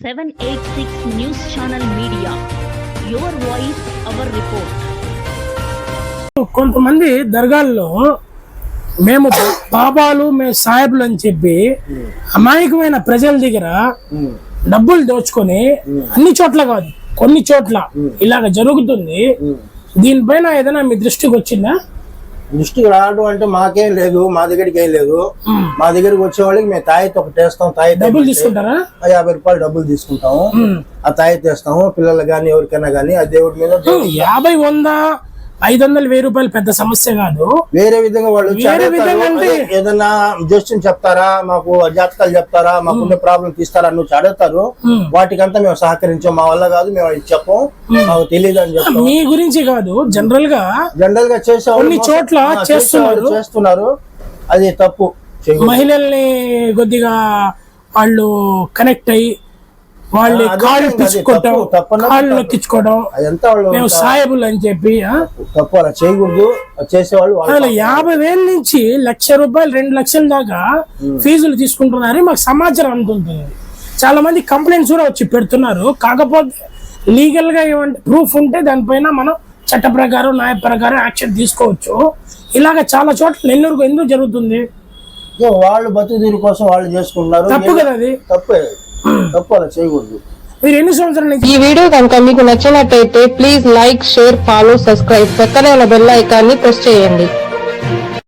786 News Channel Media. Your voice, our report. కొంతమంది దర్గాల్లో మేము బాబాలు మేము సాహెబులు అని చెప్పి అమాయకమైన ప్రజల దగ్గర డబ్బులు దోచుకొని అన్ని చోట్ల కాదు కొన్ని చోట్ల ఇలాగ జరుగుతుంది. దీనిపైన ఏదైనా మీ దృష్టికి వచ్చిందా? దృష్టికి రావడం అంటే మాకేం లేదు, మా దగ్గరికి ఏం లేదు. మా దగ్గరికి వచ్చే వాళ్ళకి మేము తాయితీ ఒకటి వేస్తాం. తాయితీ డబ్బులు తీసుకుంటారా? 50 రూపాయలు డబ్బులు తీసుకుంటాము. ఆ తాయితీ వేస్తాము పిల్లలు గానీ ఎవరికైనా గానీ. ఆ దేవుడి మీద 50, 100, 500, 1000 రూపాయలు పెద్ద సమస్య కాదు. వేరే విధంగా వాళ్ళు ఏదన్నా జస్టిన్ చెప్తారా, మాకు జాతకాలు చెప్తారా, మాకున్న ప్రాబ్లం తీస్తారా నువ్వు అడుగుతారు. వాటికంతా మేము సహకరించాం. మా వల్ల కాదు, మేము చెప్పం, మాకు తెలియదు అని చెప్తాం. మీ గురించి కాదు, జనరల్ గా చేసే కొన్ని చోట్ల చేస్తున్నారు. అది తప్పు. మహిళల్ని కొద్దిగా వాళ్ళు కనెక్ట్ అయ్యి వాళ్ళు కాళ్ళు తెచ్చుకోవటం, కాళ్ళు నొక్కించుకోవడం, మేము సాయబులు అని చెప్పి తప్పు. అలా చేయకూడదు. చేసేవాళ్ళు 50,000 నుంచి 1,00,000 రూపాయలు 2 లక్షల దాకా ఫీజులు తీసుకుంటున్నారు మాకు సమాచారం అందుతుంది. చాలా మంది కంప్లైంట్స్ కూడా వచ్చి పెడుతున్నారు. కాకపోతే లీగల్ గా ఏమంటే ప్రూఫ్ ఉంటే దానిపైన మనం చట్ట ప్రకారం న్యాయ ప్రకారం యాక్షన్ తీసుకోవచ్చు. ఇలాగ చాలా చోట్ల నెల్లూరుకు ఎందుకు జరుగుతుంది? వాళ్ళు బతుకుదీరు కోసం వాళ్ళు చేసుకుంటున్నారు. తప్పు కదా అది. తప్పు అలా చేయకూడదు. మీరు ఎన్ని సంవత్సరాలు ఈ వీడియో కనుక మీకు నచ్చినట్టయితే please like, share, follow, subscribe. పక్కనే ఉన్న బెల్ ఐకాన్ని ప్రెస్ చేయండి.